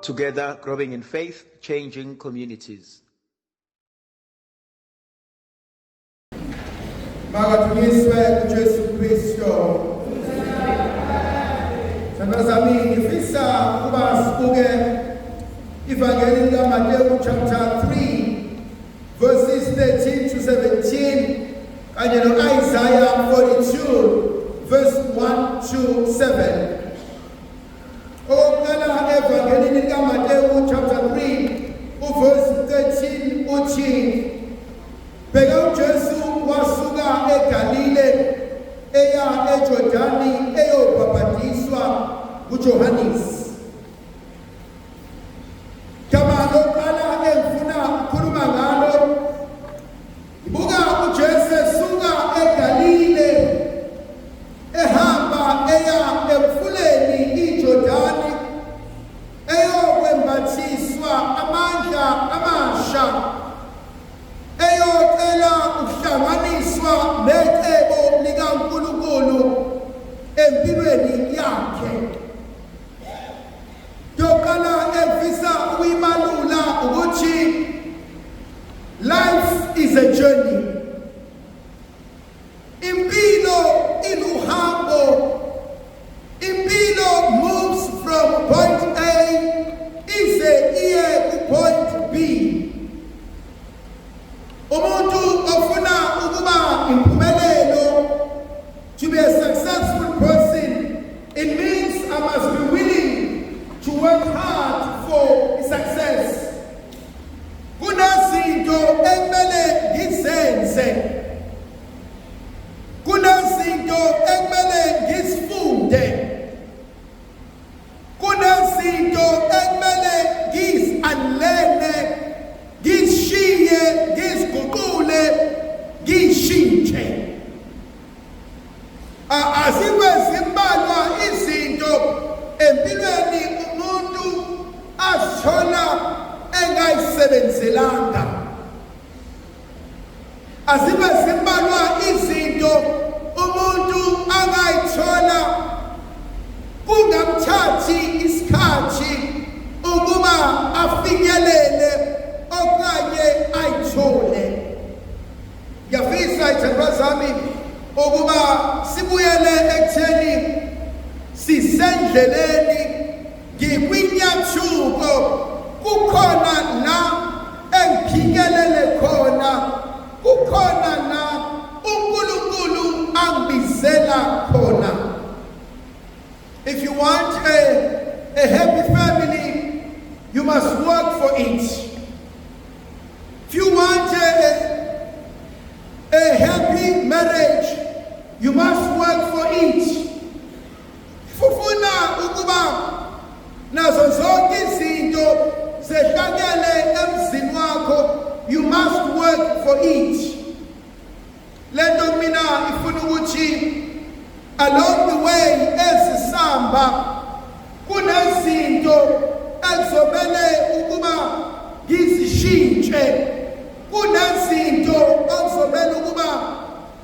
Together, growing in faith, changing communities. Makathunyiswe kuJesu Kristu. Sangazami ngifisa ukuba sibuke ivangeli likaMateyu chapter 3 verses 13 to 17 kanye no-Isaiah 42 verse 1 to 7. Okokuqala evangelini likaMateyu chapter 3 uverse 13 uthi, bheka uJesu wasuka eGalile eya eJordani eyobhabhadiswa nguJohannes. Igama lokuqala engifuna ukukhuluma ngalo, ibuka uJesu esuka eGalile ehamba eya emfuleni iJordani eyokwembathiswa amandla amasha, eyocela ukuhlanganiswa necebo likaNkulunkulu empilweni yakhe. Yoqala emfisa ukuyibalula ukuthi life is a journey. Impilo iluhambo. Impilo moves from point A ize iye ku point B. Umuntu ofuna ukuba impumelelo, to be a successful person, it means I must be willing to work hard for success. Kunezinto ekumele ngizenze, kunezinto ekumele ngizifunde, kunezinto ekumele ngizi-unlearn-e, ngishiye, ngiziguqule, ngishintshe. Azibe zimbalwa izinto empilweni umuntu azithola engayisebenzelanga. Azibe zimbalwa izinto umuntu angayithola kungamthathi isikhathi ukuba afinyelele okanye ayithole. Ngiyafisa ithemba zami ukuba sibuyele ekutheni sisendleleni, ngikwinyathuko, kukhona la engiphikelele khona, kukhona la uNkulunkulu angibizela khona. If you want a happy family, you must work for it. If you want a happy marriage, you must work for it. Fufuna ukuba nazo zonke izinto zehlakele emzini wakho, you must work for it. Lento mina ifuna ukuthi along the way esisamba kunezinto ezobele ukuba ngizishintshe, kunezinto ezobele ukuba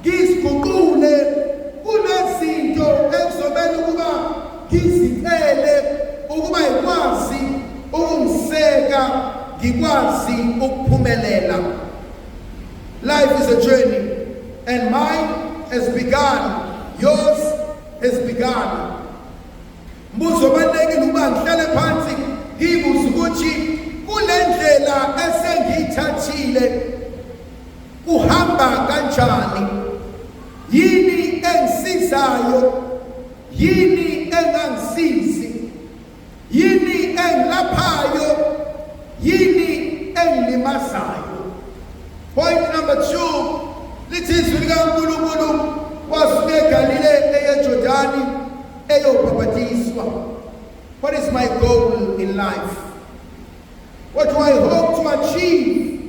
ngiziguqule, kunezinto ezobele ukuba ngizicele ukuba ngikwazi ukungiseka, ngikwazi ukuphumelela. Life is a journey, and mine has begun, yours has begun. Mbuzo balekile uba ngihlale phansi ngibuze ukuthi kule ndlela esengiyithathile uhamba kanjani? Yini engisizayo? Yini engangisizi? Yini engilaphayo? Yini engilimazayo? Point number 2, lithi izwi likaNkulunkulu wasuka eGalile eyeJordani eyobhabhadiswa. What is my goal in life? What do I hope to achieve?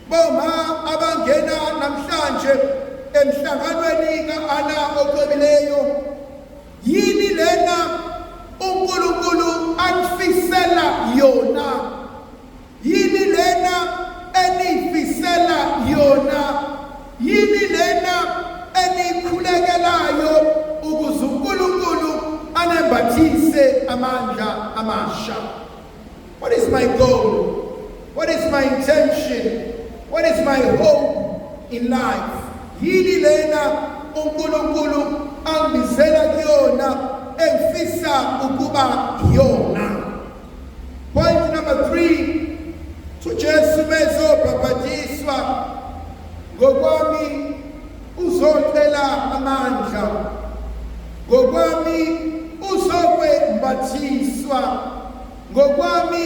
Boma abangena namhlanje emhlanganweni kaAna oqobileyo, yini lena uNkulunkulu akufisela yona? Yini lena enifisela yona? Yini lena enikhulekelayo ukuze uNkulunkulu anembathise amandla amasha? What is my goal? What is my intention? What is my hope in life? Yini lena uNkulunkulu angibizela kuyona engifisa ukuba yona. Point number 3, uJesu mezobhabhatiswa ngokwami uzocela amandla, ngokwami uzokwembathiswa, ngokwami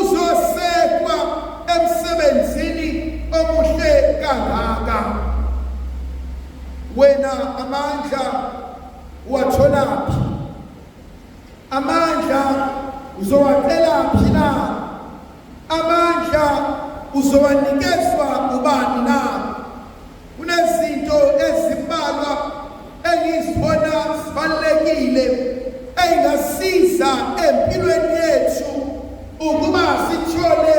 uzosekwa emsebenzini omuhle kangaka. Wena amandla uwatholaphi? Amandla uzowacelaphi na? Amandla uzowanikezwa ubani na? Kunezinto ezimbalwa engizibona zibalulekile engasiza empilweni yethu ukuba sithole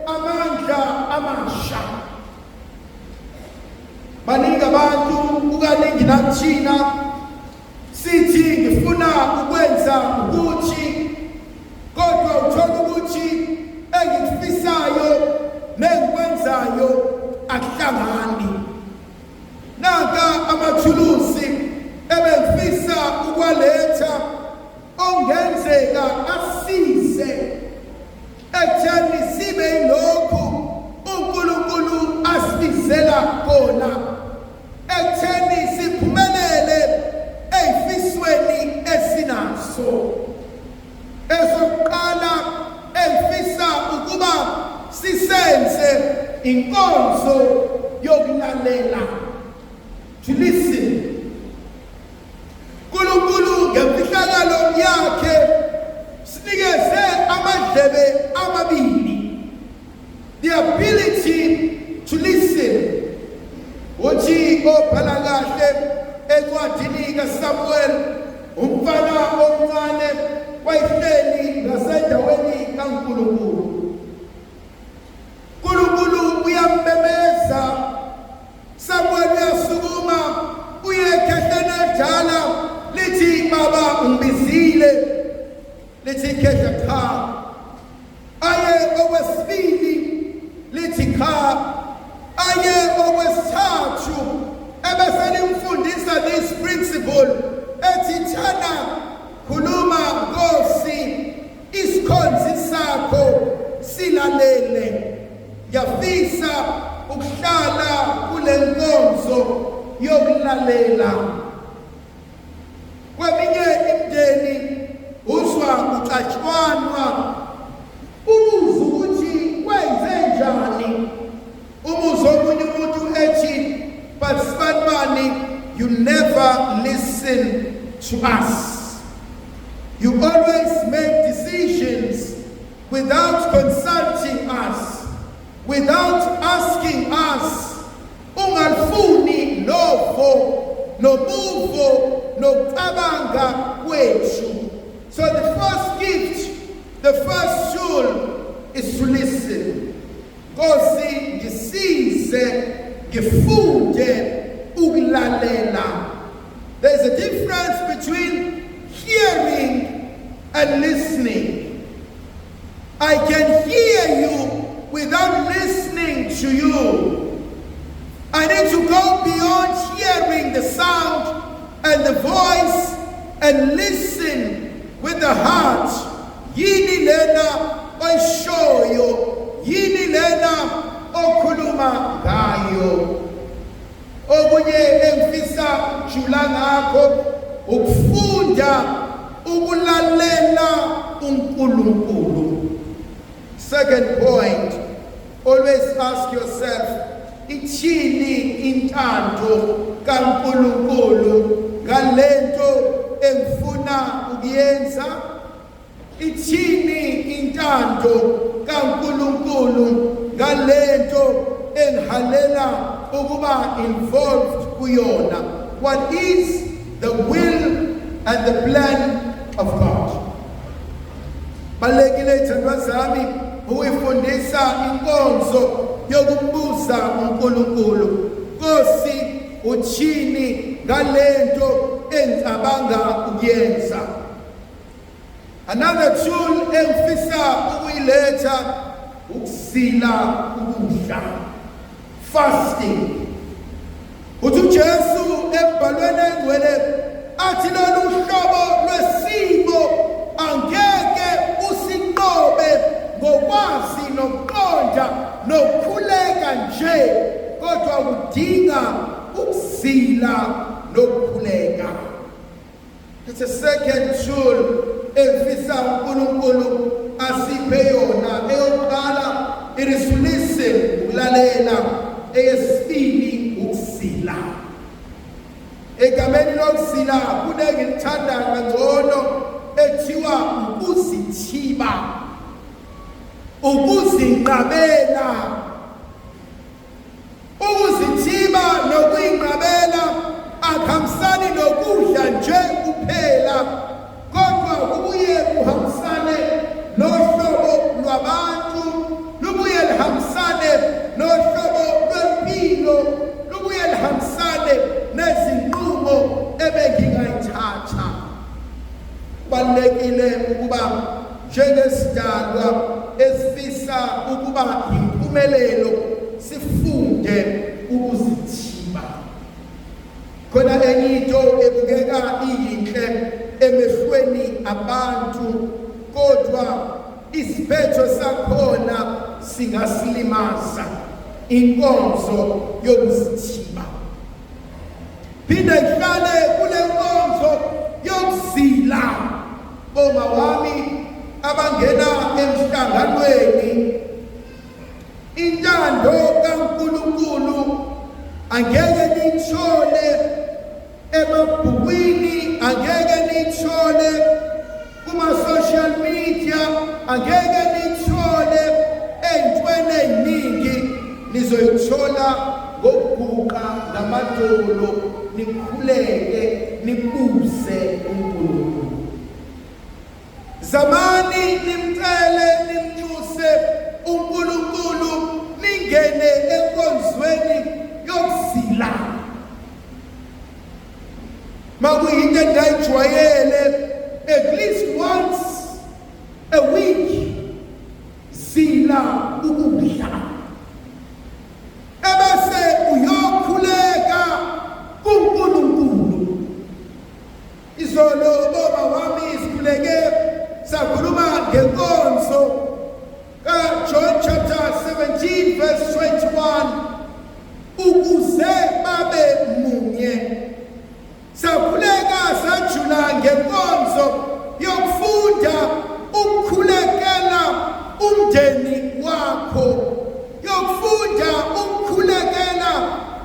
amandla amasha. Baningi abantu ukaningi nathina sithi ngifuna ukwenza ukuthi, kodwa uthola ukuthi engikufisayo nengikwenzayo akuhlangani. Naka amathulusi ebengifisa ukwaletha ongenzeka asize ekutheni sibe yilokhu uNkulunkulu asibizela kona, ekutheni siphumelele ey'fisweni esinazo. Ezokuqala engifisa ukuba sisenze inkonzo yokulalela, to listen. uNkulunkulu ngemfihlakalo yakhe sinikeze amadlebe amabili, the ability to listen. Uthi obhala kahle encwadini kaSamuel, umfana omncane wayehleli ngasendaweni kaNkulunkulu. uNkulunkulu uyambemeza, Samuel uyasukuma uye ekhehleni eljala, lithi baba ungibizile, lithi ikhehla cha. Aye okwesibili, lithi cha. Aye okwesithathu, ebeselimfundisa this principle ethi thana khuluma Nkosi, isikhonzi sakho silalele. Yafisa ukuhlala kule nkonzo yokulalela. Kweminye imindeni uzwa kucatshwanwa, ubuza ukuthi kwenze njani. Umuzwa omunye umuntu ethi, but Spanmani, you never listen to us. You always make decisions without consulting us, without asking us. Ungalifuni novo, nomuvo, nokucabanga kwethu. So the first gift, the first tool is to listen. Nkosi ngisize ngifunde ukulalela. There's a difference between hearing and listening. I can hear you without listening to you. I need to go beyond hearing the sound and the voice and listen with the heart. Yini lena oyishoyo, yini lena okhuluma ngayo. Okunye engifisa ukujula ngakho ukufunda ukulalela uNkulunkulu. Second point, always ask yourself, ithini intando kaNkulunkulu ngalento engifuna ukuyenza? Ithini intando kaNkulunkulu ngalento engihalela ukuba involved kuyona? What is the will and the plan of God? Balekile thandwa zami ukufundisa inkonzo yokumbuza uNkulunkulu. Nkosi uthini ngalento engicabanga ukuyenza? Another tool engifisa ukuyiletha ukusila ukudla, fasting. Uthi uJesu ebhalweni engcwele athi lolu hlobo lwesimo angeke usinqobe ngokwazi nokuqonda nokukhuleka nje, kodwa kudinga ukusila nokukhuleka. It's a second tool engifisa uNkulunkulu asiphe yona. Eyokuqala, it is to listen, ukulalela. Eyesibili, ukusila. Egameni lokusila kunengilithanda kangcono ethiwa ukuzithiba, ukuzinqabela. Ukuzithiba nokuyinqabela akuhambisani nokudla nje kuphela, kodwa kubuye kuhambisane nohlobo lwabantu, lubuye lihambisane nohlobo lwempilo, lubuye lihambisane nezinqumo ebengingayithatha. Kubalulekile ukuba njengesidalwa esifisa ukuba impumelelo sifunde ukuzithiba. Khona enye into ebukeka iyinhle emehlweni abantu, kodwa isiphetho sakhona singasilimaza, inkonzo yokuzithiba. Phinde ngihlale kule nkonzo yokuzila. Boma wami abangena emhlanganweni, intando kaNkulunkulu angeke niyithole emabhukwini, angeke niyithole kuma-social media, angeke niyithole ey'ntweni ey'ningi. Nizoyithola ngokuguqa ngamadolo, nikhuleke, nibuze uNkulunkulu. Zamani nimcele, nimnxuse uNkulunkulu, ningene enkonzweni yokuzila. Makuyinto endayijwayele, at least once a week, zila ukudla. Ebese uyokhuleka kuNkulunkulu. Izolo baba wami sikhuleke sakhuluma ngenkonzo kaJohn chapter 17 verse 21, ukuze babe munye. Sakhuleka sajula ngenkonzo yokufunda ukukhulekela umndeni wakho, yokufunda ukukhulekela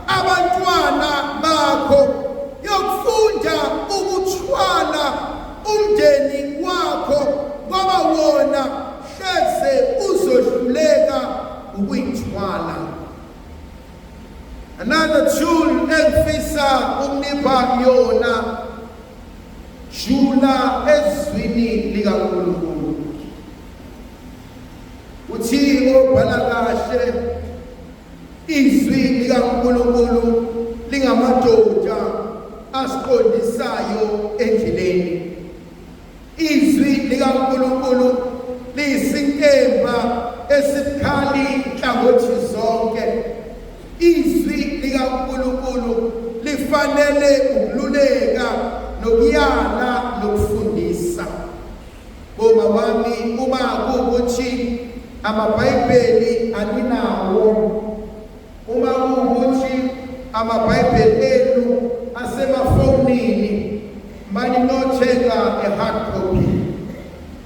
abantwana bakho, yokufunda ukuthwala umndeni wakho, ngoba wona hleze uzohluleka ukuyithwala. Another tool engifisa ukunipha yona, jula ezwini likaNkulunkulu. Uthi obhala kahle, izwi likaNkulunkulu lingamadoda asiqondisayo endleleni. Izwi likaNkulunkulu liyisinkemba esibukhali nhlangothi zonke. Izwi likaNkulunkulu lifanele ukululeka, nokuyala, nokufundisa. Boma wami, uma kuwukuthi amabhayibheli aninawo, uma kuwukuthi amabhayibheli enu asemafonini, maninothenga e-hard copy.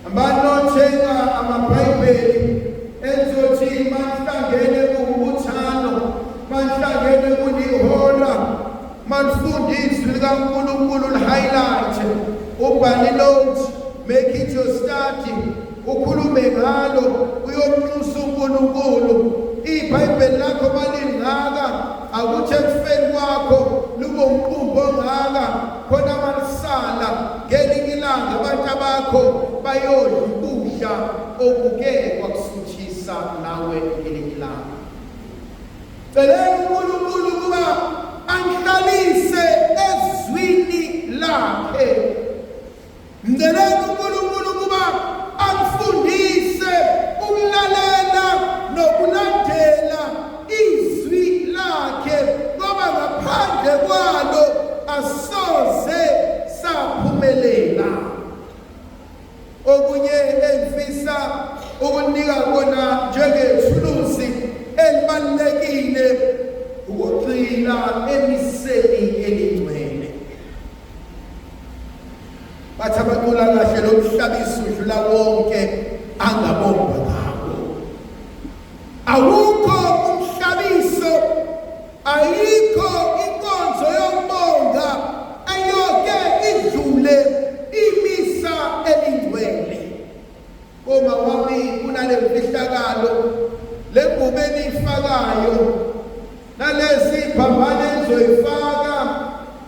Abanothenga amabhayibheli enzothi manihlangene kubuthano, manihlangene kulihola, manifunde izwi likaNkulunkulu li-highlight, ubhale note, make it your study, ukhulume ngalo, uyomnxusa uNkulunkulu. IBhayibheli lakho balingaka, akuthi ekufeni kwakho lube umqumbi ongaka, khona malisala ngelinye ilanga abantu bakho bayodla ukudla okuke kwakusuthisa nawe ngelinye ilanga. Celeni uNkulunkulu ukuba angihlalise ezwini lakhe. Mceleni uNkulunkulu ukuba engifisa ukunika kona njengethuluzi elibalulekile ukugxila emiseni elingcwele. Bathi abacula kahle lo mhlabiso udlula wonke angabomba ngawo. Awukho umhlabiso, ayikho inkonzo yokubonga ayoke idlule imisa elingcwele. Uma wami kunale mfihlakalo lengubo enifakayo nalezi phambane enzoyifaka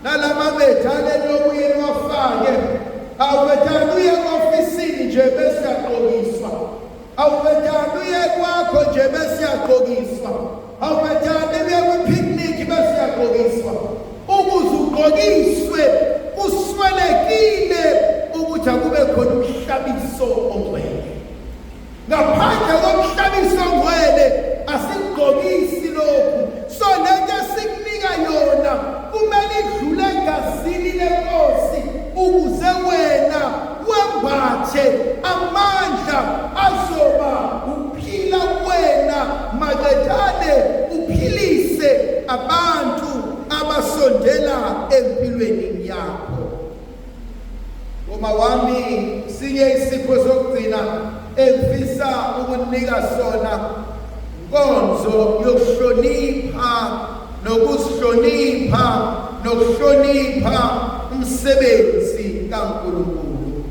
nalamamedali enokuyeni wafake, awubethanda uye ofisini nje bese yagqokiswa, awubethanda uye kwakho nje bese yagqokiswa, awubethanda uye kwipicnic bese yagqokiswa. Ukuze ugqokiswe kuswelekile ukuthi akube khona umhlabiso ongcwele. Ngaphandle komhlabiso ongcwele asigqokisi lokhu. So lento esikunika yona kumele idlule egazini lenkosi ukuze wena wembathe amandla azoba uphila wena maketane uphilise abantu abasondela empilweni yakho. Uma wami sinye isipho sokugcina engifisa ukunika sona inkonzo yokuhlonipha nokusihlonipha nokuhlonipha umsebenzi kaNkulunkulu.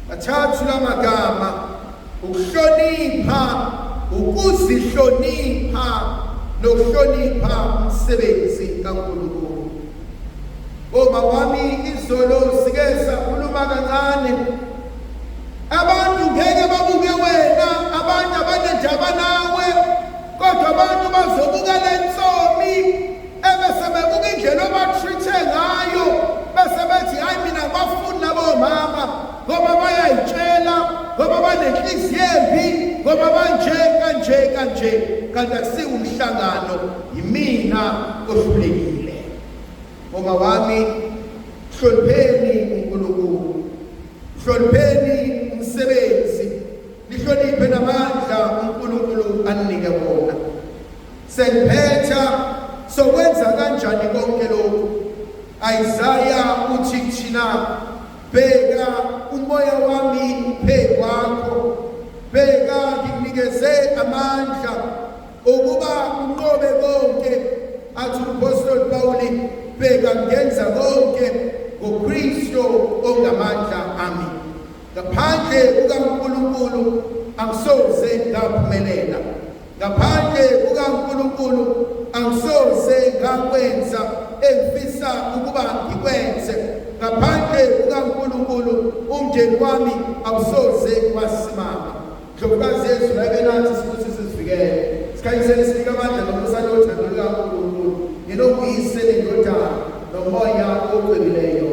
Bathathu lamagama: ukuhlonipha, ukuzihlonipha nokuhlonipha umsebenzi kaNkulunkulu. Uma wami izolo sike sakhuluma kancane, abantu ngeke babuke wena, abantu abanendaba nawe, kodwa abantu bazobuka lensomi ebese bebuka indlela obatreat ngayo bese bethi hayi mina bafuni nabo mama ngoba bayayitshela, ngoba banenhliziyo embi, ngoba kanje kanti akusiwo umhlangano, yimina ohlulekile. Uma wami hlonipheni uNkulunkulu, hlonipheni umsebenzi, lihloniphe namandla uNkulunkulu anike wona. Sengiphetha sokwenza kanjani konke lokhu? Isaiah uthi kuthina, bheka umoya wami uphe kwakho, bheka ngikunikeze amandla ukuba unqobe konke. Athi umpostoli Pawuli, bheka ngenza konke ngoKristu ongamandla ami. Ngaphandle kukaNkulunkulu angisoze ngaphumelela. Ngaphandle kukaNkulunkulu angisoze ngakwenza engifisa ukuba ngikwenze. Ngaphandle kukaNkulunkulu umndeni wami awusoze wasimama. Ndlovukazi Yesu nabe nathi sifuthi sizivikele. Sikhanyisele sinika amandla nokusana othando lukaNkulunkulu. Nginokuyise lendodana nomoya ogwebileyo.